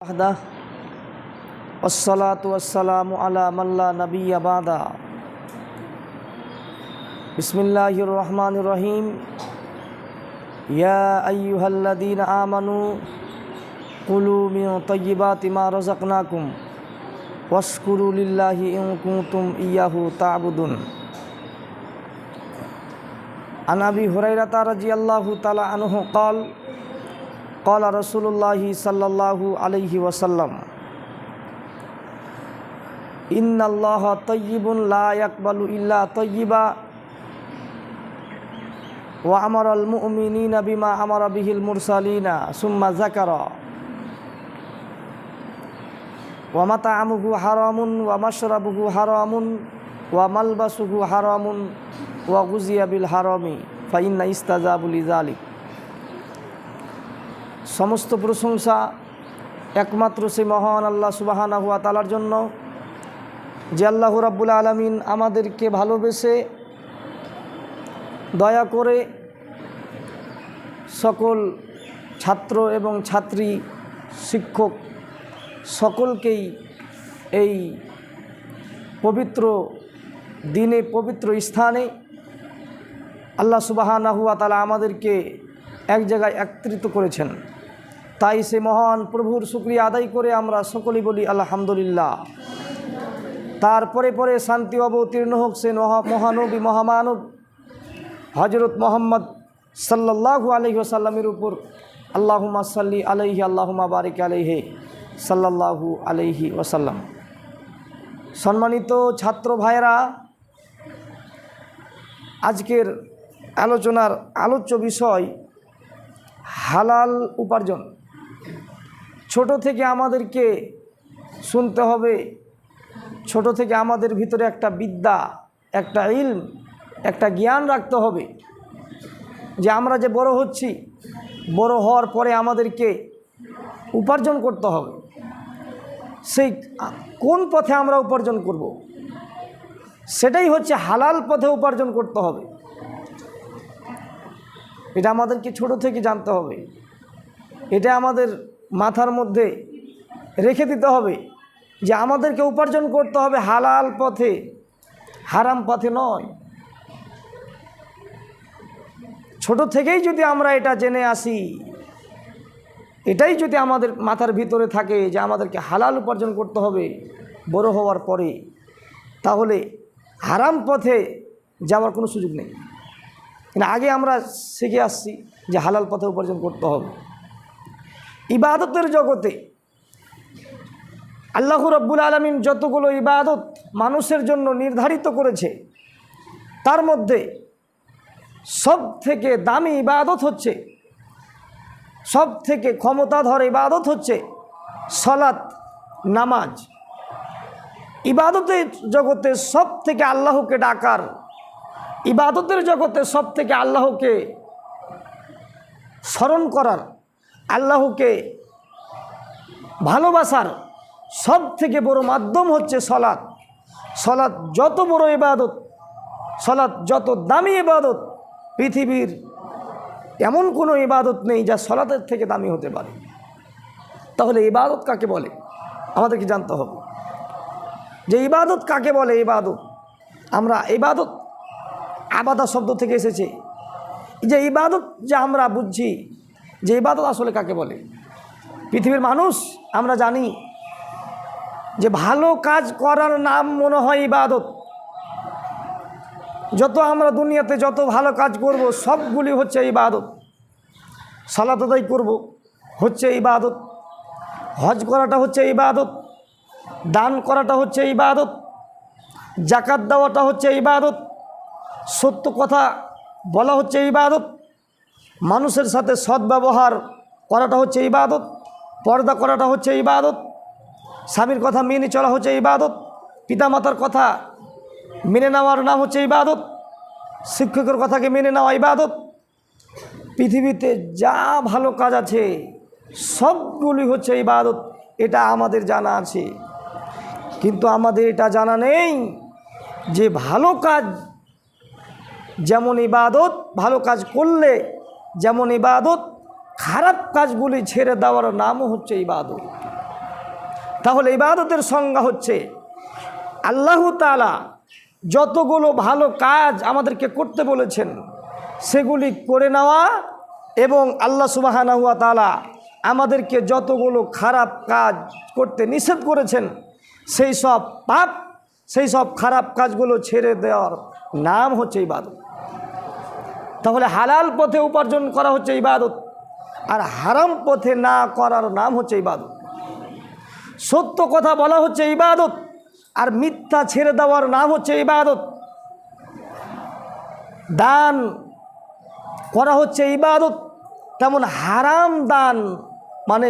वहदा वस्सलातु वस्सलामु अला मन ला नबिय्य बादा। बिस्मिल्लाहिर रहमानिर रहीम। या अय्युहल्लज़ीना आमनू कुलू मिन तय्यिबाति मा रज़क़नाकुम वश्कुरू लिल्लाहि इन कुंतुम इय्याहु ता'बुदून। अन अबी हुरैरता रज़ियल्लाहु तआला अन्हु क़ाल क़ाल रसूलुल्लाहि सल्लल्लाहु अलैहि वसल्लम इन्नल्लाहा तय्यिबुन ला यक़बलु इल्ला तय्यिबा व अमरल मुअमिनीना बिमा अमरा बिहिल मुरसलीना सुम्मा ज़करा व मतअमुहु हरामुन व मशरबुहु हरामुन व मलबसुहु हरामुन व गुज़िया बिल हरामी फ़इन्ना इस्ताजाबु लिज़ालिक। समस्त प्रशंसा एकमात्र से महान आल्लाह सुबहानाहु वा ताआलार जन्य जे आल्लाह रब्बुल आलामीन आमादेरके भालोबेसे दया करे सकल छात्र एवं छात्री शिक्षक सकलकेई এই पवित्र दिने पवित्र स्थाने आल्लाह सुबहानाहु वा ताआला आमादेरके एक जगह एकत्रित करेছেন। ताई से महान प्रभुर शुक्रिया आदाय करे आमरा सकलेई बोली आलহামদুলিল্লাহ। तारपरे परे शांति अवतीर्ण होक से महानबी महामानव हजरत मोहम्मद सल्लल्लाहु अलैहि वसल्लमेर ऊपर अल्लाहुम्मा सल्ली अलैहि अल्लाहुम्मा बारिक अलैहि सल्लल्लाहु अलैहि वसल्लम। सम्मानित छात्र भाइरा, आजकेर आलोचनार आलोच्य विषय हालाल उपार्जन। छोटो थेके आमादेरके सुनते होबे, छोटो थेके आमादेर भितरे एकटा विद्या एकटा इल्म एकटा ज्ञान राखते होबे जे आमरा जे बड़ो होच्छी बड़ो होवार परे आमादेरके उपार्जन करते होबे। सेई कोन पथे आमरा उपार्जन करब सेटाई होच्छे हालाल पथे उपार्जन करते होबे। এটা আমাদেরকে ছোট থেকে জানতে হবে, এটা আমাদের মাথার মধ্যে রেখে দিতে হবে যে আমাদেরকে উপার্জন করতে হবে হালাল পথে, হারাম পথে নয়। ছোট থেকেই যদি আমরা এটা জেনে আসি, এটাই যদি আমাদের মাথার ভিতরে থাকে যে আমাদেরকে হালাল উপার্জন করতে হবে বড় হওয়ার পরে, তাহলে হারাম পথে যাওয়ার কোনো সুযোগ নেই। आगे আমরা শিখে আসছি যে হালাল পথে উপার্জন করতে হবে। ইবাদতের জগতে আল্লাহ রাব্বুল আলামিন যতগুলো ইবাদত মানুষের জন্য নির্ধারিত করেছে তার মধ্যে সবথেকে দামি ইবাদত হচ্ছে, সবথেকে ক্ষমতাধর ইবাদত হচ্ছে সালাত, নামাজ। ইবাদতের জগতে সবথেকে আল্লাহকে ডাকার, ইবাদতের জগতে সব থেকে আল্লাহকে স্মরণ করার, আল্লাহকে ভালোবাসার সব থেকে বড় মাধ্যম হচ্ছে সলাৎ। সলাৎ যত বড় ইবাদত, সলাৎ যত দামি ইবাদত, পৃথিবীর এমন কোনো ইবাদত নেই যা সলাতের থেকে দামি হতে পারে। তাহলে ইবাদত কাকে বলে আমাদেরকে জানতে হবে যে ইবাদত কাকে বলে। ইবাদত আমরা ইবাদত আবাদা শব্দ থেকে এসেছে। যে ইবাদত যে আমরা বুঝছি যে ইবাদত আসলে কাকে বলে। পৃথিবীর মানুষ আমরা জানি যে ভালো কাজ করার নাম মনে হয় ইবাদত। যত আমরা দুনিয়াতে যত ভালো কাজ করব সবগুলি হচ্ছে ইবাদত। সালাত আদায় করব হচ্ছে ইবাদত, হজ করাটা হচ্ছে ইবাদত, দান করাটা হচ্ছে ইবাদত, যাকাত দেওয়াটা হচ্ছে ইবাদত, সত্য কথা বলা হচ্ছে ইবাদত, মানুষের সাথে সদ্ব্যবহার করাটা হচ্ছে ইবাদত, পর্দা করাটা হচ্ছে ইবাদত, স্বামীর কথা মেনে চলা হচ্ছে ইবাদত, পিতামাতার কথা মেনে নেওয়ার নাম হচ্ছে ইবাদত, শিক্ষকের কথাকে মেনে নেওয়া ইবাদত। পৃথিবীতে যা ভালো কাজ আছে সবগুলি হচ্ছে ইবাদত, এটা আমাদের জানা আছে। কিন্তু আমাদের এটা জানা নেই যে ভালো কাজ যেমন ইবাদত, ভালো কাজ করলে যেমন ইবাদত, খারাপ কাজগুলি ছেড়ে দেওয়ার নামও হচ্ছে ইবাদত। তাহলে ইবাদতের সংজ্ঞা হচ্ছে আল্লাহ তাআলা যতগুলো ভালো কাজ আমাদেরকে করতে বলেছেন সেগুলি করে নেওয়া, এবং আল্লাহ সুবহানাহু ওয়া তাআলা আমাদেরকে যতগুলো খারাপ কাজ করতে নিষেধ করেছেন সেই সব পাপ, সেই সব খারাপ কাজগুলো ছেড়ে দেওয়ার নাম হচ্ছে ইবাদত। তাহলে হালাল পথে উপার্জন করা হচ্ছে ইবাদত, আর হারাম পথে না করার নাম হচ্ছে ইবাদত। সত্য কথা বলা হচ্ছে ইবাদত, আর মিথ্যা ছেড়ে দেওয়ার নাম হচ্ছে ইবাদত। দান করা হচ্ছে ইবাদত, তেমন হারাম দান মানে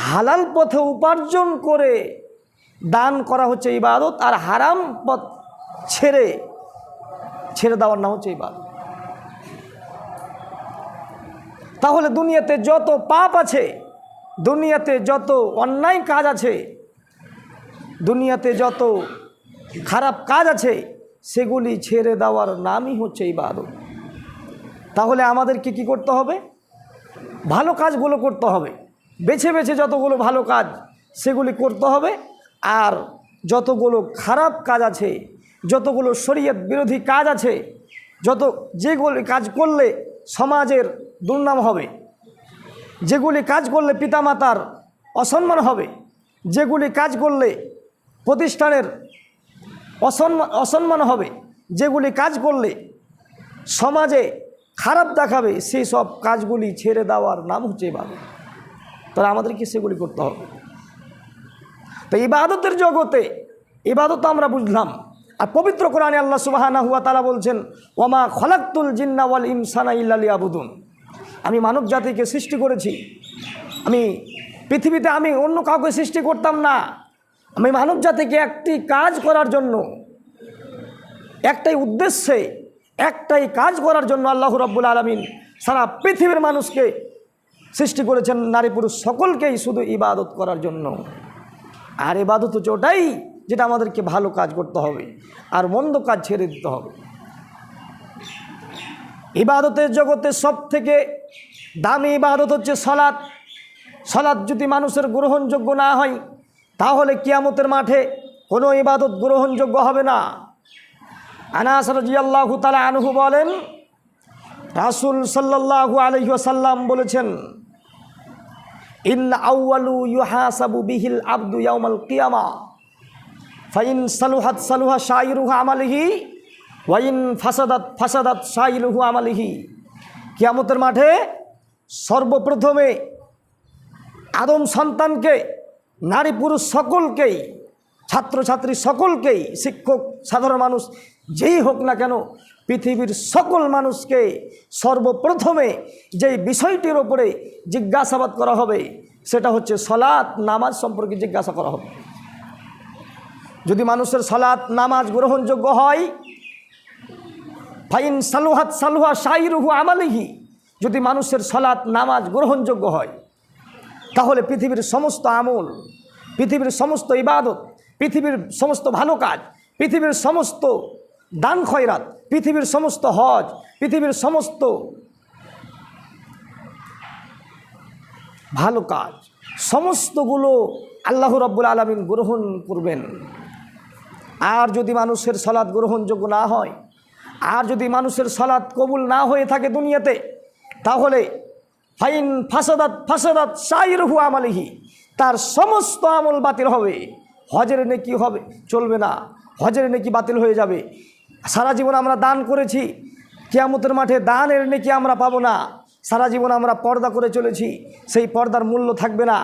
হালাল পথে উপার্জন করে দান করা হচ্ছে ইবাদত, আর হারাম পথ ছেড়ে দেওয়ার নাম হচ্ছে ইবাদত। তাহলে দুনিয়াতে যত পাপ আছে, দুনিয়াতে যত অন্যায় কাজ আছে, দুনিয়াতে যত খারাপ কাজ আছে, সেগুলি ছেড়ে দেওয়ার নামই হচ্ছে ইবাদত। তাহলে আমাদেরকে কি করতে হবে? ভালো কাজগুলো করতে হবে, বেছে বেছে যতগুলো ভালো কাজ সেগুলি করতে হবে, আর যতগুলো খারাপ কাজ আছে, যতগুলো শরীয়ত বিরোধী কাজ আছে, যেগুলি কাজ করলে সমাজের দুর্নাম হবে, যেগুলি কাজ করলে পিতামাতার অসম্মান হবে, যেগুলি কাজ করলে প্রতিষ্ঠানের অসম্মান হবে, যেগুলি কাজ করলে সমাজে খারাপ দেখাবে, সেই সব কাজগুলি ছেড়ে দেওয়ার নাম হচ্ছে ইবাদত। তাহলে আমাদেরকে সেগুলি করতে হবে। তো ইবাদতের জগতে ইবাদত আমরা বুঝলাম, আর পবিত্র কোরআনে আল্লাহ সুবহানাহু ওয়া তাআলা বলছেন, ওয়ামা খলাকতুল জিন্না ওয়াল ইনসানা ইল্লা লিয়াবুদুন। আমি মানব জাতিকে সৃষ্টি করেছি, আমি পৃথিবীতে আমি অন্য কাউকে সৃষ্টি করতাম না। আমি মানব জাতিকে একটি কাজ করার জন্য, একটাই উদ্দেশ্যে, একটাই কাজ করার জন্য আল্লাহ রাব্বুল আলামিন সারা পৃথিবীর মানুষকে সৃষ্টি করেছেন, নারী পুরুষ সকলকেই শুধু ইবাদত করার জন্য। আর ইবাদত হচ্ছে ওটাই যেটা আমাদেরকে ভালো কাজ করতে হবে, আর মন্দ কাজ ছেড়ে দিতে হবে। ইবাদতের জগতে সব থেকে দামি ইবাদত হচ্ছে সালাত। সালাত যদি মানুষের গ্রহণযোগ্য না হয়, তাহলে কিয়ামতের মাঠে কোনো ইবাদত গ্রহণযোগ্য হবে না। আনাস রাদিয়াল্লাহু তাআলা আনহু বলেন, রাসূল সাল্লাল্লাহু আলাইহি ওয়াসাল্লাম বলেছেন, ইন্না আউয়ালু ইউহাসাবু বিহিল আবদু ইয়াউমাল কিয়ামা ফাইন সালুহাত সালুহা শাইরুহু আমালিহি ওয়াইন ফাসাদাত ফাসাদাত শাইরুহু আমালিহি। কিয়ামতের মাঠে সর্বপ্রথমে আদম সন্তানকে, নারী পুরুষ সকলকেই, ছাত্রছাত্রী সকলকেই, শিক্ষক সাধারণ মানুষ যেই হোক না কেন, পৃথিবীর সকল মানুষকে সর্বপ্রথমে যেই বিষয়টির ওপরে জিজ্ঞাসাবাদ করা হবে সেটা হচ্ছে সালাত নামাজ সম্পর্কে জিজ্ঞাসা করা হবে। যদি মানুষের সালাত নামাজ গ্রহণযোগ্য হয়, ফাইন সালুহাত সালুহা শাইরুহু আমালিহি, যদি মানুষের সালাত নামাজ গ্রহণযোগ্য হয়, তাহলে পৃথিবীর সমস্ত আমল, পৃথিবীর সমস্ত ইবাদত, পৃথিবীর সমস্ত ভালো কাজ, পৃথিবীর সমস্ত দান খয়রাত, পৃথিবীর সমস্ত হজ, পৃথিবীর সমস্ত ভালো কাজ, সমস্তগুলো আল্লাহ রাব্বুল আলামিন গ্রহণ করবেন। আর যদি মানুষের সালাত গ্রহণযোগ্য না হয়, আর যদি মানুষের সালাত কবুল না হয়ে থাকে দুনিয়াতে, তাহলে ফাইন ফাসাদাত ফাসাদাত শাইরুহু আমালিহি, তার সমস্ত আমল বাতিল হবে। হজের নেকি হবে চলবে না, হজের নেকি বাতিল হয়ে যাবে। সারা জীবন আমরা দান করেছি, কিয়ামতের মাঠে দানের নেকি আমরা পাবো না। সারা জীবন আমরা পর্দা করে চলেছি, সেই পর্দার মূল্য থাকবে না।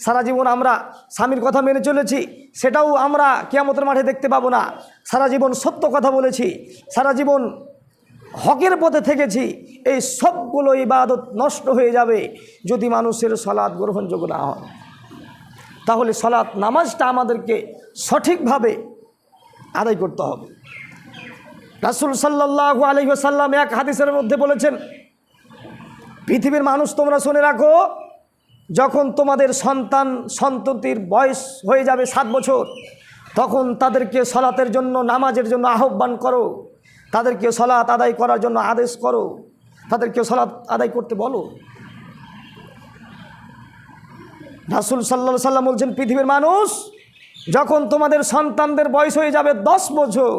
সারা জীবন আমরা স্বামীর কথা মেনে চলেছি, সেটাও আমরা কিয়ামতের মাঠে দেখতে পাবো না। সারা জীবন সত্য কথা বলেছি, সারা জীবন হকের পথে থেকেছি, এই সবগুলো ইবাদত নষ্ট হয়ে যাবে যদি মানুষের সালাত গ্রহণযোগ্য না হয়। তাহলে সালাত নামাজটা আমাদেরকে সঠিকভাবে আদায় করতে হবে। রাসূল সাল্লাল্লাহু আলাইহি ওয়াসাল্লাম এক হাদিসের মধ্যে বলেছেন, পৃথিবীর মানুষ তোমরা শুনে রাখো, যখন তোমাদের সন্ততির বয়স হয়ে যাবে 7 বছর, তখন তাদেরকে সালাতের জন্য, নামাজের জন্য আহ্বান করো, তাদেরকে সালাত আদায় করার জন্য আদেশ করো, তাদেরকে সালাত আদায় করতে বলো। রাসূল সাল্লাল্লাহু আলাইহি সাল্লাম বলছেন, পৃথিবীর মানুষ যখন তোমাদের সন্তানদের বয়স হয়ে যাবে 10 বছর,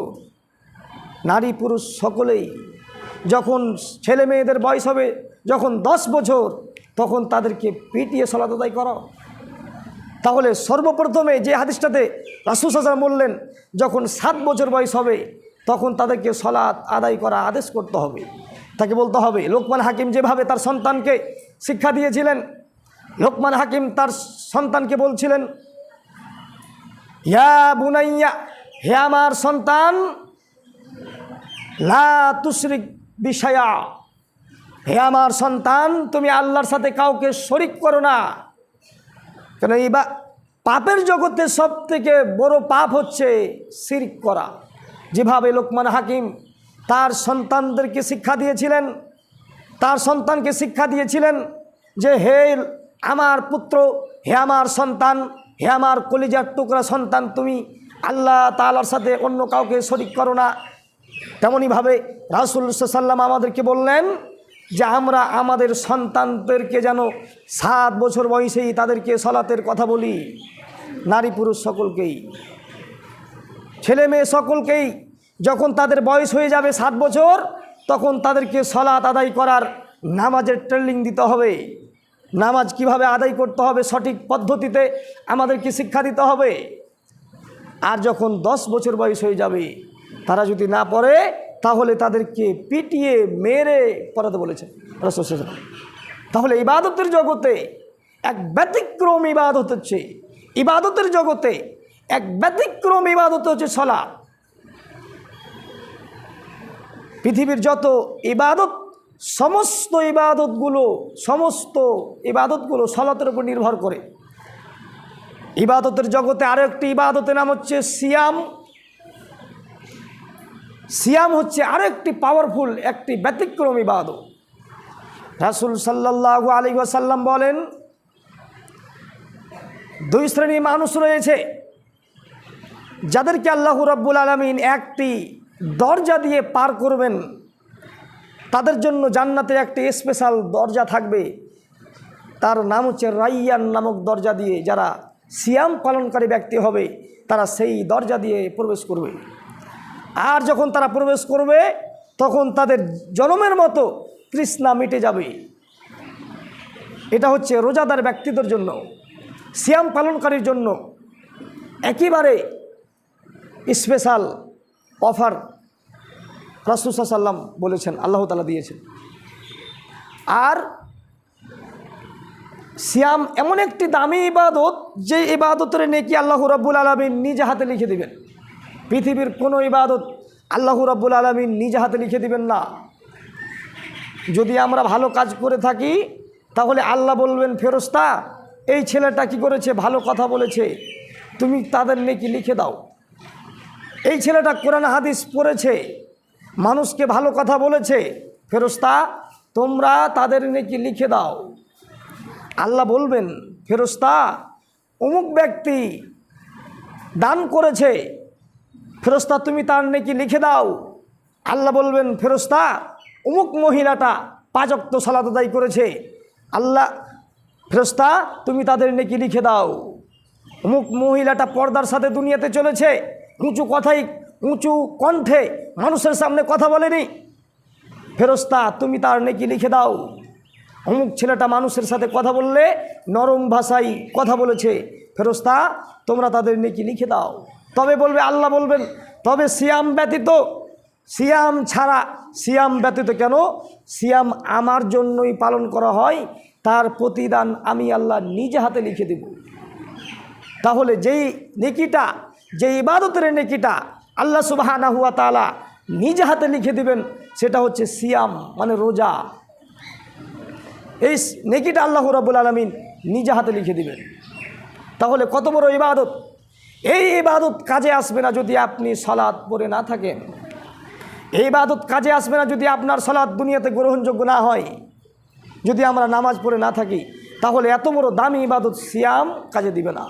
নারী পুরুষ সকলেই যখন ছেলে মেয়েদের বয়স হবে যখন 10 বছর, তখন তাদেরকে পিটিয়ে সালাত আদায় করো। তাহলে সর্বপ্রথমে যে হাদিসটাতে রাসূল সাল্লাল্লাহু আলাইহি ওয়াসাল্লাম বললেন, যখন 7 বছর বয়স হবে তখন তাদেরকে সালাত আদায় করা আদেশ করতে হবে, তাকে বলতে হবে। লোকমান হাকিম যেভাবে তার সন্তানকে শিক্ষা দিয়েছিলেন, লোকমান হাকিম তার সন্তানকে বলছিলেন, ইয়া বুনাইয়া, হে আমার সন্তান, লা তুশরিক বিশায়া, হে আমার সন্তান, তুমি আল্লাহর সাথে কাউকে শরিক করো না। কেন এই পাপের জগতে সব থেকে বড় পাপ হচ্ছে শিরক করা। যেভাবে লোকমান হাকিম তার সন্তানদেরকে শিক্ষা দিয়েছিলেন, তার সন্তানকে শিক্ষা দিয়েছিলেন যে হে আমার পুত্র, হে আমার সন্তান, হে আমার কলিজার টুকরা সন্তান, তুমি আল্লাহ তাআলার সাথে অন্য কাউকে শরিক করো না। তেমনইভাবে রাসূল সাল্লাল্লাহু আলাইহি ওয়াসাল্লাম আমাদেরকে বললেন যে আমরা আমাদের সন্তানদেরকে যেন 7 বছর বয়সেই তাদেরকে সালাতের কথা বলি। নারী পুরুষ সকলকেই, ছেলে মেয়ে সকলকেই যখন তাদের বয়স হয়ে যাবে 7 বছর, তখন তাদেরকে সালাত আদায় করার নামাজের ট্রেনিং দিতে হবে। নামাজ কিভাবে আদায় করতে হবে সঠিক পদ্ধতিতে আমাদেরকে শিক্ষা দিতে হবে। আর যখন 10 বছর বয়স হয়ে যাবে, তারা যদি না পড়ে তাহলে তাদেরকে পিটিয়ে মেরে পড়াতে বলেছেন রাসূল সাল্লাল্লাহু আলাইহি ওয়াসাল্লাম। তাহলে ইবাদতের জগতে এক ব্যতিক্রম ইবাদত হচ্ছে, ইবাদতের জগতে এক ব্যতিক্রম ইবাদত হচ্ছে সালাত। পৃথিবীর যত ইবাদত, সমস্ত ইবাদতগুলো সালাতের উপর নির্ভর করে। ইবাদতের জগতে আরও একটি ইবাদতের নাম হচ্ছে সিয়াম। সিয়াম হচ্ছে আরও একটি পাওয়ারফুল, একটি ব্যতিক্রম ইবাদত। রাসূল সাল্লাল্লাহু আলাইহি ওয়াসাল্লাম বলেন, 2 শ্রেণীর মানুষ রয়েছে যাদেরকে আল্লাহ রাব্বুল আলামিন একটি দরজা দিয়ে পার করবেন। তাদের জন্য জান্নাতে একটি স্পেশাল দরজা থাকবে, তার নাম হচ্ছে রাইয়ান নামক দরজা দিয়ে যারা সিয়াম পালনকারী ব্যক্তি হবে তারা সেই দরজা দিয়ে প্রবেশ করবে। আর যখন তারা প্রবেশ করবে তখন তাদের জনমের মতো তৃষ্ণা মিটে যাবে। এটা হচ্ছে রোজাদার ব্যক্তিদের জন্য, সিয়াম পালনকারীর জন্য একেবারে স্পেশাল অফার রাসূল সাল্লাল্লাহু আলাইহি ওয়াসাল্লাম বলেছেন, আল্লাহ তাআলা দিয়েছেন। আর সিয়াম এমন একটি দামি ইবাদত যে ইবাদতের নেকি আল্লাহ রাব্বুল আলামিন নিজে হাতে লিখে দিবেন। পৃথিবীর কোনো ইবাদত আল্লাহ রাব্বুল আলামিন নিজে হাতে লিখে দিবেন না। যদি আমরা ভালো কাজ করে থাকি তাহলে আল্লাহ বলবেন, ফেরেশতা এই ছেলেটা কি করেছে, ভালো কথা বলেছে, তুমি তাদের নেকি লিখে দাও। এই ছেলেটা কোরআন হাদিস পড়েছে, মানুষকে ভালো কথা বলেছে, ফেরেশতা তোমরা তাদের নেকি লিখে দাও। আল্লাহ বলবেন, ফেরেশতা অমুক ব্যক্তি দান করেছে, ফেরেশতা তুমি তার নেকি লিখে দাও। আল্লাহ বলবেন, ফেরেশতা অমুক মহিলাটা 5 ওয়াক্ত সালাত আদায় করেছে, আল্লাহ ফেরেশতা তুমি তাদের নেকি লিখে দাও। অমুক মহিলাটা পর্দার সাথে দুনিয়াতে চলেছে, উঁচু কণ্ঠে মানুষের সামনে কথা বলেনি, ফেরেশতা তুমি তার নেকি লিখে দাও। অমুক ছেলেটা মানুষের সাথে কথা বললে নরম ভাষায় কথা বলেছে, ফেরেশতা তোমরা তাদের নেকি লিখে দাও। তবে বলবে, আল্লাহ বলবেন, তবে সিয়াম ব্যতীত, সিয়াম ছাড়া, সিয়াম ব্যতীত কেন, সিয়াম আমার জন্যই পালন করা হয়, তার প্রতিদান আমি আল্লাহ নিজে হাতে লিখে দেব। তাহলে যেই নেকিটা, যে ইবাদতের নেকিটা আল্লাহ সুবহানাহু ওয়া তাআলা নিজে হাতে লিখে দিবেন, সেটা হচ্ছে সিয়াম মানে রোজা। এই নেকিটা আল্লাহ রাব্বুল আলামিন নিজে হাতে লিখে দিবেন। তাহলে কত বড় ইবাদত! এই ইবাদত কাজে আসবে না যদি আপনি সালাত পড়ে না থাকেন। এই ইবাদত কাজে আসবে না যদি আপনার সালাত দুনিয়াতে গ্রহণযোগ্য না হয়। যদি আমরা নামাজ পড়ে না থাকি তাহলে এত বড় দামি ইবাদত সিয়াম কাজে দিবে না।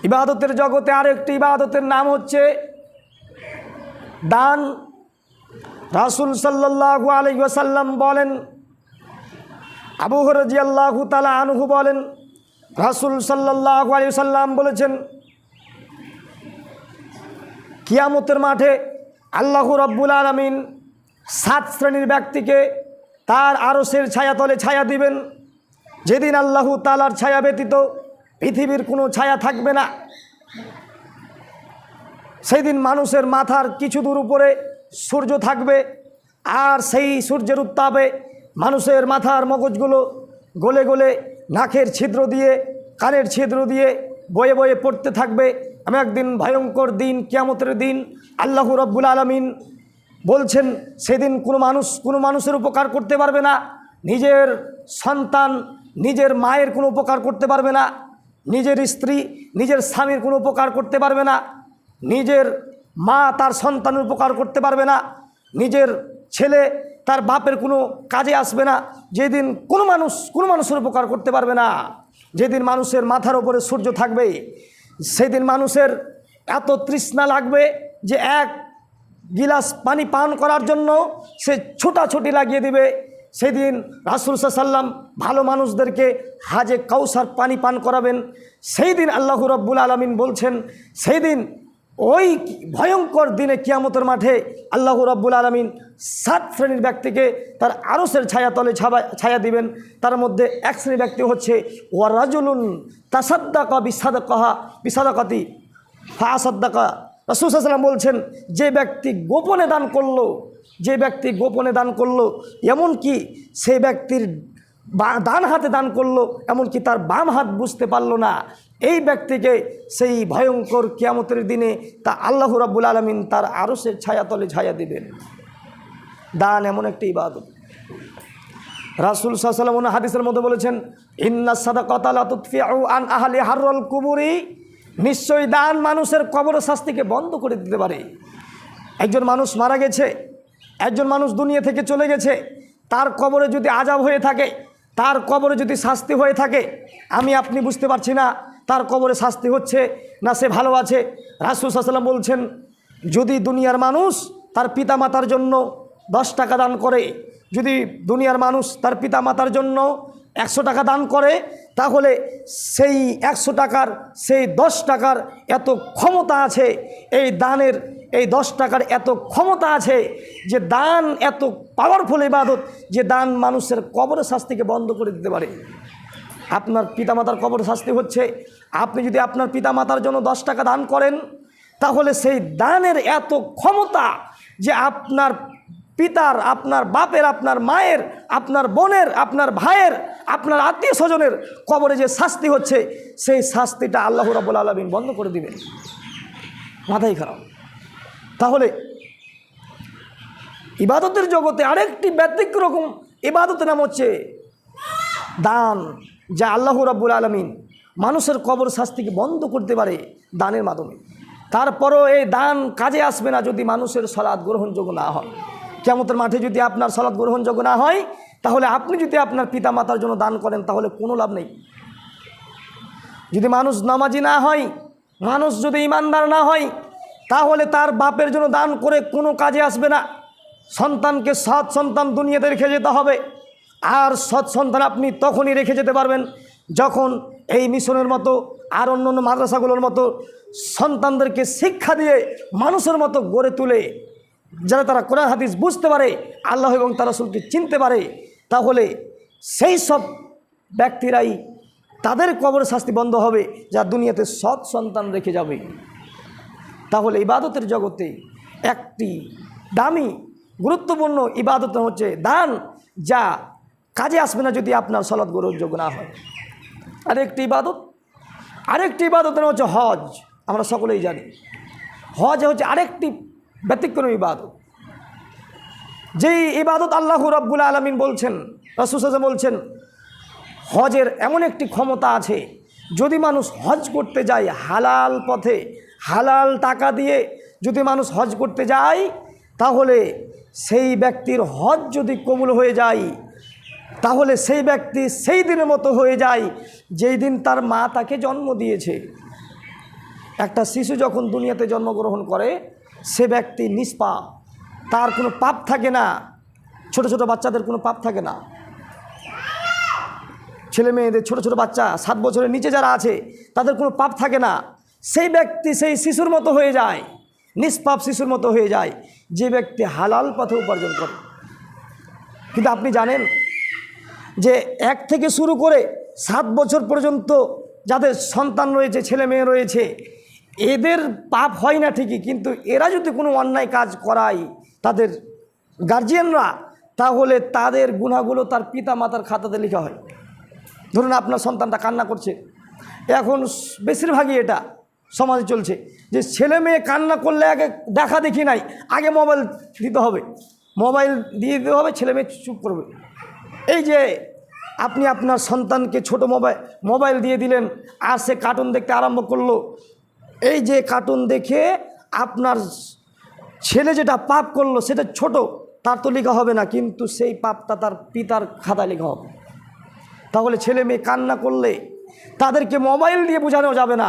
ইবাদতের জগতে আরেকটি ইবাদতের নাম হচ্ছে দান। রাসূল সাল্লাল্লাহু আলাইহি ওয়াসাল্লাম বলেন, আবু হুরায়রা রাদিয়াল্লাহু তাআলা আনহু বলেন, রাসূল সাল্লাল্লাহু আলাইহি সাল্লাম বলেছেন, কিয়ামতের মাঠে আল্লাহ রাব্বুল আলামিন 7 শ্রেণীর ব্যক্তিকে তার আরশের ছায়াতলে ছায়া দিবেন, যেদিন আল্লাহ তাআলার ছায়া ব্যতীত পৃথিবীর কোনো ছায়া থাকবে না। সেই দিন মানুষের মাথার কিছু দূর উপরে সূর্য থাকবে, আর সেই সূর্যের উত্তাপে মানুষের মাথার মগজগুলো গলে গলে নাকের ছিদ্র দিয়ে, কানের ছিদ্র দিয়ে বয়ে বয়ে পড়তে থাকবে। এমন একদিন ভয়ঙ্কর দিন, কিয়ামতের দিন। আল্লাহ রাব্বুল আলামিন বলছেন, সেদিন কোনো মানুষের উপকার করতে পারবে না। নিজের সন্তান নিজের মায়ের কোনো উপকার করতে পারবে না, নিজের স্ত্রী নিজের স্বামীর কোনো উপকার করতে পারবে না, নিজের মা তার সন্তানের উপকার করতে পারবে না, নিজের ছেলে তার বাপের কোনো কাজে আসবে না। যেদিন কোনো মানুষের উপকার করতে পারবে না, যেদিন মানুষের মাথার ওপরে সূর্য থাকবে, সেদিন মানুষের এত তৃষ্ণা লাগবে যে এক গিলাস পানি পান করার জন্য সে ছোটাছুটি লাগিয়ে দিবে। সেদিন রাসূল সাল্লাল্লাহু আলাইহি সাল্লাম ভালো মানুষদেরকে হাজে কাউসার পানি পান করাবেন। সেই দিন আল্লাহ রাব্বুল আলামিন বলছেন, সেই দিন ওই ভয়ঙ্কর দিনে কিয়ামতের মাঠে আল্লাহ রাব্বুল আলামিন 7 শ্রেণীর ব্যক্তিকে তার আরশের ছায়াতলে ছায়া দিবেন। তার মধ্যে এক শ্রেণীর ব্যক্তি হচ্ছে ওয়া রাজুলুন তাসাদ্দাকা বিসাদাকাতি ফাসাদ্দাকা। রাসূল সাল্লাল্লাহু আলাইহি ওয়াসাল্লাম বলছেন, যে ব্যক্তি গোপনে দান করলো, এমনকি সেই ব্যক্তির ডান হাতে দান করলো, এমনকি তার বাম হাত বুঝতে পারলো না, এই ব্যক্তিকে সেই ভয়ঙ্কর কিয়ামতের দিনে তা আল্লাহ রাব্বুল আলামিন তার আরশের ছায়াতলে ছায়া দিবেন। দান এমন একটি ইবাদত। রাসূল সাল্লাল্লাহু আলাইহি ওয়াসাল্লাম হাদিসের মধ্যে বলেছেন, ইন্নাস সাদাকাতা লা তুতফিউ আন আহলি হাররুল কুবুরি, নিশ্চয়ই দান মানুষের কবর শাস্তিকে বন্ধ করে দিতে পারে। একজন মানুষ মারা গেছে, একজন মানুষ দুনিয়া থেকে চলে গেছে, তার কবরে যদি আযাব হয়ে থাকে, তার কবরে যদি শাস্তি হয়ে থাকে, আমি আপনি বুঝতে পারছি না তার কবরে শাস্তি হচ্ছে না সে ভালো আছে। রাসূল সাল্লাল্লাহু আলাইহি ওয়াসাল্লাম বলছেন, যদি দুনিয়ার মানুষ তার পিতামাতার জন্য 10 টাকা দান করে, যদি দুনিয়ার মানুষ তার পিতামাতার জন্য 100 টাকা দান করে, তাহলে সেই 100 টাকার সেই 10 টাকার এত ক্ষমতা আছে, এই দানের এই 10 টাকার এত ক্ষমতা আছে যে দান এত পাওয়ারফুল ইবাদত যে দান মানুষের কবরের শাস্তিকে বন্ধ করে দিতে পারে। আপনার পিতামাতার কবর শাস্তি হচ্ছে, আপনি যদি আপনার পিতামাতার জন্য 10 টাকা দান করেন, তাহলে সেই দানের এত ক্ষমতা যে আপনার পিতার, আপনার বাপের, আপনার মায়ের, আপনার বোনের, আপনার ভাইয়ের, আপনার আত্মীয় স্বজনের কবরে যে শাস্তি হচ্ছে, সেই শাস্তিটা আল্লাহ রাব্বুল আলামিন বন্ধ করে দিবেন। মাথায় খারাপ। তাহলে ইবাদতের জগতে আরেকটি ব্যতিক্রম ইবাদতের নাম হচ্ছে দান, যা আল্লাহ রাব্বুল আলামিন মানুষের কবর শাস্তিকে বন্ধ করতে পারে দানের মাধ্যমে। তারপরও এই দান কাজে আসবে না যদি মানুষের সালাত গ্রহণযোগ্য না হয়। কিয়ামতের মাঠে যদি আপনার সালাত গ্রহণযোগ্য না হয়, তাহলে আপনি যদি আপনার পিতামাতার জন্য দান করেন, তাহলে কোনো লাভ নেই। যদি মানুষ নামাজি না হয়, মানুষ যদি ইমানদার না হয়, তাহলে তার বাপের জন্য দান করে কোনো কাজে আসবে না। সন্তানকে সৎ সন্তান দুনিয়াতে রেখে যেতে হবে, আর সৎ সন্তান আপনি তখনই রেখে যেতে পারবেন যখন এই মিশনের মতো আর অন্য অন্য মাদ্রাসাগুলোর মতো সন্তানদেরকে শিক্ষা দিয়ে মানুষের মতো গড়ে তুলে, যারা তারা কোরআন হাদিস বুঝতে পারে, আল্লাহ এবং তার রাসূলকে চিনতে পারে, তাহলে সেই সব ব্যক্তিরাই তাদের কবরের শাস্তি বন্ধ হবে যা দুনিয়াতে সৎ সন্তান রেখে যাবে। তাহলে ইবাদতের জগতে একটি দামি গুরুত্বপূর্ণ ইবাদত হচ্ছে দান, যা কাজে আসবে না যদি আপনার সালাত গ্রহণযোগ্য না হয়। আরেকটি ইবাদতের হচ্ছে হজ। আমরা সকলেই জানি হজ হচ্ছে আরেকটি ব্যতিক্রম ইবাদত, যেই ইবাদত আল্লাহ রাব্বুল আলামিন বলছেন, রাসূল সাল্লাল্লাহু আলাইহি ওয়াসাল্লাম বলছেন, হজের এমন একটি ক্ষমতা আছে, যদি মানুষ হজ করতে যায় হালাল পথে, হালাল টাকা দিয়ে যদি মানুষ হজ করতে যায়, তাহলে সেই ব্যক্তির হজ যদি কবুল হয়ে যায়, তাহলে সেই ব্যক্তি সেই দিনের মতো হয়ে যায় যেই দিন তার মা তাকে জন্ম দিয়েছে। একটা শিশু যখন দুনিয়াতে জন্মগ্রহণ করে, সে ব্যক্তি নিষ্পাপ, তার কোনো পাপ থাকে না। ছোট ছোট বাচ্চাদের কোনো পাপ থাকে না। ছেলে মেয়েদের, ছোট ছোট বাচ্চা 7 বছরের নিচে যারা আছে তাদের কোনো পাপ থাকে না, সেই ব্যক্তি সেই শিশুর মতো হয়ে যায়, নিষ্পাপ শিশুর মতো হয়ে যায় যে ব্যক্তি হালাল পথে উপার্জন করে। কিন্তু আপনি জানেন যে 1 থেকে শুরু করে 7 বছর পর্যন্ত যাদের সন্তান রয়েছে, ছেলে মেয়ে রয়েছে, এদের পাপ হয় না ঠিকই, কিন্তু এরা যদি কোনো অন্যায় কাজ করায় তাদের গার্জিয়ানরা, তাহলে তাদের গুনাহগুলো তার পিতা মাতার খাতাতে লেখা হয়। ধরুন আপনার সন্তানটা কান্না করছে, এখন বেশিরভাগই এটা সমাজে চলছে যে ছেলে মেয়ে কান্না করলে আগে দেখা দেখি নাই, আগে মোবাইল দিতে হবে, মোবাইল দিয়ে দিতে হবে, ছেলে মেয়ে চুপ করবে। এই যে আপনি আপনার সন্তানকে ছোট মোবাইল দিয়ে দিলেন, আর সে কার্টুন দেখতে আরম্ভ করলো, এই যে কার্টুন দেখে আপনার ছেলে যেটা পাপ করলো সেটা ছোট, তার তো লেখা হবে না, কিন্তু সেই পাপটা তার পিতার খাতায় লেখা হবে। তাহলে ছেলে মেয়ে কান্না করলে তাদেরকে মোবাইল দিয়ে বোঝানো যাবে না,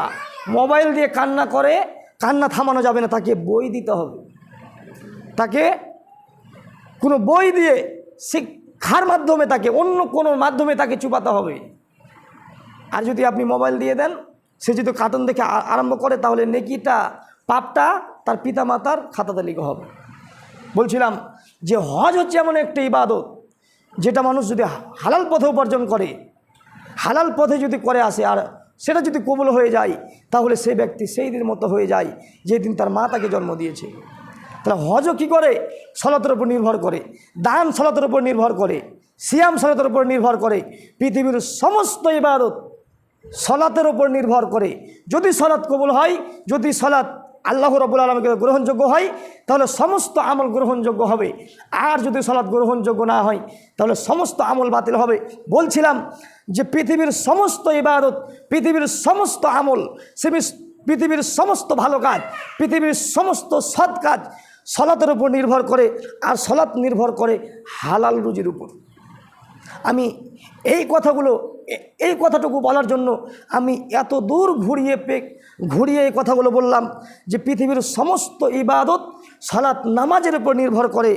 মোবাইল দিয়ে কান্না করে কান্না থামানো যাবে না, তাকে বই দিতে হবে, তাকে কোনো বই দিয়ে শিক্ষার মাধ্যমে, তাকে অন্য কোনো মাধ্যমে তাকে চুপাতে হবে। আর যদি আপনি মোবাইল দিয়ে দেন, সে যদি কার্টুন দেখে আরম্ভ করে, তাহলে নেকিটা, পাপটা তার পিতা মাতার খাতাতে লেখা হবে। বলছিলাম যে হজ হচ্ছে এমন একটা ইবাদত যেটা মানুষ যদি হালাল পথে উপার্জন করে, হালাল পথে যদি করে আসে, আর সেটা যদি কবুল হয়ে যায়, তাহলে সেই ব্যক্তি সেই দিন মতো হয়ে যায় যেদিন তার মা তাকে জন্ম দিয়েছে। তাহলে হজও কী করে? সলাতের উপর নির্ভর করে, দান সলাতের উপর নির্ভর করে, সিয়াম সলাতের উপর নির্ভর করে, পৃথিবীর সমস্ত ইবাদত সলাতের উপর নির্ভর করে। যদি সলাত কবুল হয়, যদি সলাত আল্লাহ রাব্বুল আলামিনকে গ্রহণযোগ্য হয়, তাহলে সমস্ত আমল গ্রহণযোগ্য হবে। আর যদি সলাত গ্রহণযোগ্য না হয়, তাহলে সমস্ত আমল বাতিল হবে। বলছিলাম যে পৃথিবীর সমস্ত ইবাদত, পৃথিবীর সমস্ত আমল, পৃথিবীর সমস্ত ভালো কাজ, পৃথিবীর সমস্ত সৎ কাজ সলাতের উপর নির্ভর করে, আর সলাত নির্ভর করে হালাল রুজির উপর। আমি এই কথাটুকু বলার জন্য আমি এত দূর ঘুরিয়ে এই কথাগুলো বললাম যে পৃথিবীর সমস্ত ইবাদত সালাত নামাজের উপর নির্ভর করে,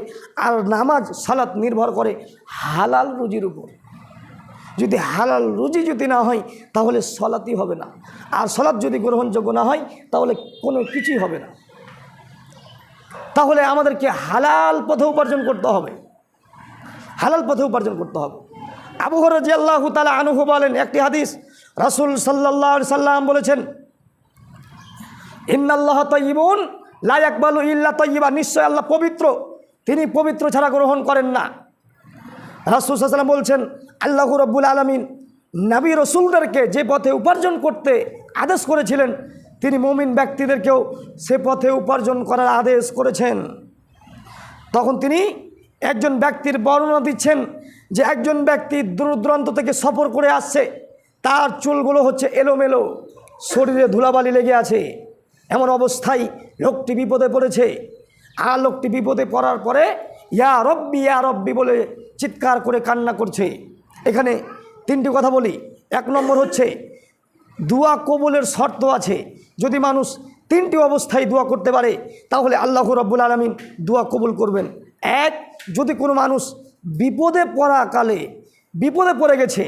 আর নামাজ সালাত নির্ভর করে হালাল রুজির উপর। যদি হালাল রুজি যদি না হয়, তাহলে সলাতই হবে না, আর সলাত যদি গ্রহণযোগ্য না হয়, তাহলে কোনো কিছুই হবে না। তাহলে আমাদেরকে হালাল পথে উপার্জন করতে হবে, হালাল পথে উপার্জন করতে হবে। আবু হুরায়রা রাদিয়াল্লাহু তাআলা আনহু বলেন, একটি হাদিস, রাসূল সাল্লাল্লাহু আলাইহি সাল্লাম বলেছেন, ইন্নাল্লাহা তাইয়্যিবুন লা ইয়াকবালু ইল্লা তাইয়্যিবা, নিশ্চয় আল্লাহ পবিত্র, তিনি পবিত্র ছাড়া গ্রহণ করেন না। রাসূল সাল্লাল্লাহু আলাইহি ওয়াসাল্লাম বলছেন, আল্লাহু রাব্বুল আলামিন নবী রাসূলদেরকে যে পথে উপার্জন করতে আদেশ করেছিলেন, তিনি মুমিন ব্যক্তিদেরকেও সে পথে উপার্জন করার আদেশ করেছেন। তখন তিনি একজন ব্যক্তির বর্ণনা দিচ্ছেন যে একজন ব্যক্তি দূর দূরান্ত থেকে সফর করে আসছে, তার চুলগুলো হচ্ছে এলোমেলো, শরীরে ধুলাবালি লেগে আছে, এমন অবস্থায় লোকটি বিপদে পড়েছে। আর লোকটি বিপদে পড়ার পরে ইয়া রব্বি বলে চিৎকার করে কান্না করছে। এখানে 3টি কথা বলি। 1 নম্বর হচ্ছে দোয়া কবুলের শর্ত আছে। যদি মানুষ 3টি অবস্থায় দোয়া করতে পারে, তাহলে আল্লাহ রাব্বুল আলামিন দোয়া কবুল করবেন। 1, যদি কোনো মানুষ বিপদে পড়ে গেছে,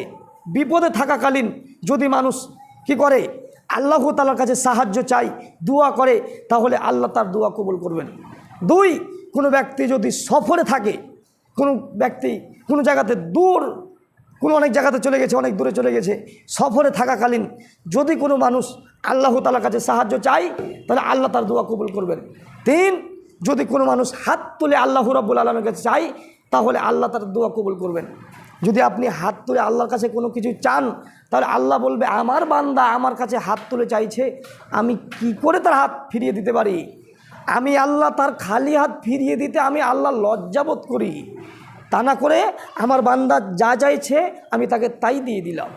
বিপদে থাকাকালীন যদি মানুষ কি করে, আল্লাহ তাআলার কাছে সাহায্য চাই, দোয়া করে, তাহলে আল্লাহ তার দোয়া কবুল করবেন। 2, কোনো ব্যক্তি যদি সফরে থাকে, কোনো ব্যক্তি কোনো জায়গাতে অনেক জায়গাতে চলে গেছে, অনেক দূরে চলে গেছে, সফরে থাকাকালীন যদি কোনো মানুষ আল্লাহ তাআলার কাছে সাহায্য চাই, তাহলে আল্লাহ তার দোয়া কবুল করবেন। 3, যদি কোনো মানুষ হাত তুলে আল্লাহ রাব্বুল আলামিনের কাছে চাই, তাহলে আল্লাহ তার দোয়া কবুল করবেন। যদি আপনি হাত তুলে আল্লাহর কাছে কোনো কিছু চান, তাহলে আল্লাহ বলবে, আমার বান্দা আমার কাছে হাত তুলে চাইছে, আমি কি করে তার হাত ফিরিয়ে দিতে পারি? আমি আল্লাহ তার খালি হাত ফিরিয়ে দিতে আমি আল্লাহ লজ্জাবোধ করি। তা না করে আমার বান্দা যা চাইছে আমি তাকে তাই দিয়ে দিলাম।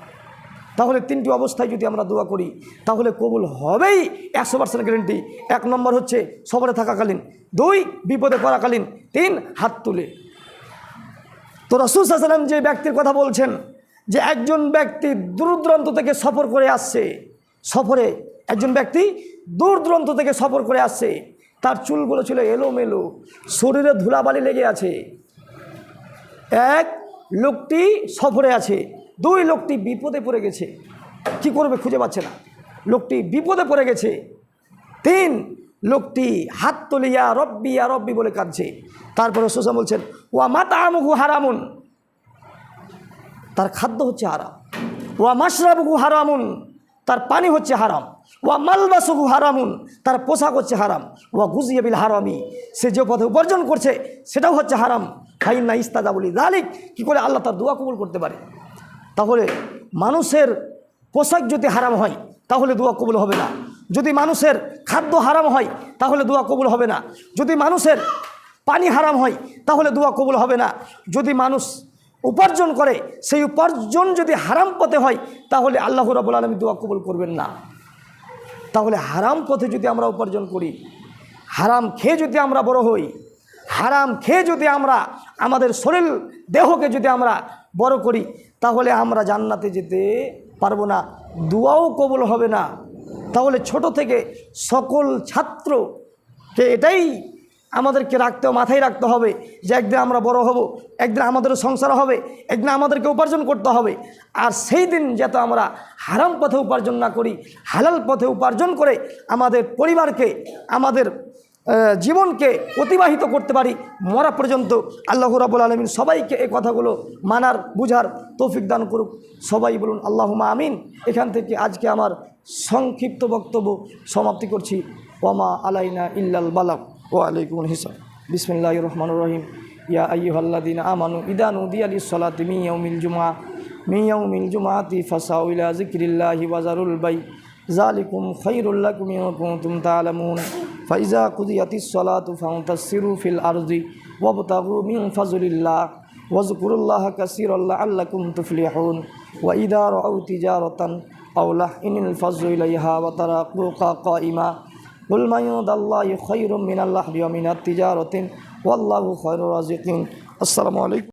তাহলে 3টি অবস্থায় যদি আমরা দোয়া করি, তাহলে কবুল হবেই 100% গ্যারেন্টি। 1 নম্বর হচ্ছে সফরে থাকাকালীন, 2 বিপদে পড়াকালীন, 3 হাত তুলে। তো রাসূল সাল্লাল্লাহু আলাইহি ওয়াসাল্লাম যে ব্যক্তির কথা বলছেন, যে একজন ব্যক্তি দূর দূরান্ত থেকে সফর করে আসছে, একজন ব্যক্তি দূর দূরান্ত থেকে সফর করে আসছে, তার চুলগুলো ছিল এলোমেলো, শরীরে ধুলাবালি লেগে আছে। লোকটি সফরে আছে, 2 লোকটি বিপদে পড়ে গেছে, কি করবে খুঁজে পাচ্ছে না, লোকটি বিপদে পড়ে গেছে। 3 লোকটি হাত তুলে ইয়া রব্বি বলে কাঁদছে। তারপরে রাসূল বলছেন ওয়া মাতআমুহু হারামুন, তার খাদ্য হচ্ছে হারাম। ওয়া মাশরাবুহু হারামুন, তার পানি হচ্ছে হারাম। ওয়া মালবাসুহু হারামুন, তার পোশাক হচ্ছে হারাম। ওয়া গুজিয়া বিল হারামি, সে যে পথে উপার্জন করছে সেটাও হচ্ছে হারাম। ফাইন্না ইস্তাজাবু লিযালিক, কি করে আল্লাহ তার দোয়া কবুল করতে পারে? তাহলে মানুষের পোশাক যদি হারাম হয় তাহলে দোয়া কবুল হবে না। যদি মানুষের খাদ্য হারাম হয় তাহলে দোয়া কবুল হবে না। যদি মানুষের পানি হারাম হয় তাহলে দোয়া কবুল হবে না। যদি মানুষ উপার্জন করে সেই উপার্জন যদি হারাম পথে হয় তাহলে আল্লাহ রাব্বুল আলামিন দোয়া কবুল করবেন না। তাহলে হারাম পথে যদি আমরা উপার্জন করি, হারাম খেয়ে যদি আমরা বড় হই, হারাম খেয়ে যদি আমরা আমাদের শরীর দেহকে যদি আমরা বড় করি, তাহলে আমরা জান্নাতে যেতে পারবো না, দোয়াও কবুল হবে না। তাহলে ছোট থেকে সকল ছাত্রকে এটাই আমাদেরকে মাথায় রাখতে হবে যে একদিন আমরা বড় হব, একদিন আমাদেরও সংসার হবে, একদিন আমাদেরকে উপার্জন করতে হবে। আর সেই দিন যাতে আমরা হারাম পথে উপার্জন না করি, হালাল পথে উপার্জন করে আমাদের পরিবারকে, আমাদের জীবনকে অতিবাহিত করতে পারি মরা পর্যন্ত। আল্লাহ রাব্বুল আলামিন সবাইকে এই কথাগুলো মানার বুঝার তৌফিক দান করুক। সবাই বলুন আল্লাহুম্মা আমিন। এখান থেকে আজকে আমার সংক্ষিপ্ত বক্তব্য সমাপ্তি করছি। ওয়ামা আলাইনা ইল্লাল বালাগ। ওয়া আলাইকুমুল হিসাব। বিসমিল্লাহির রহমানির রহিম। ইয়া আইয়ুহাল্লাযীনা আমানু ইযা নুদিয়া লিস-সালাতি মিন ইয়াউমিল জুমআতি ফাসাউ ইলা যিকরিল্লাহি ওয়া যারুল বাই', যালিকুম খায়রুল লাকুম ইন কুনতুম তা'লামুন। ফাইজা কুদিয়াতিস সালাতু ফান্তাসিরু ফিল আরদি ওয়াবতাগু মিন ফাজলিল্লাহ ওয়াজকুরুল্লাহা কাসীরান লাআল্লাকুম তুফলিহুন। ওয়া ইযা রাআউ তিজারাতান আও লাহইনিল ফাজু ইলাইহা ওয়া তারাকুকা কাইমা কুল মা ইনদাল্লাহি খায়রুম মিনাল লাহবি ওয়া মিনাত তিজারাতিন ওয়াল্লাহু খায়রুর রাযিকিন। আসসালামু আলাইকুম।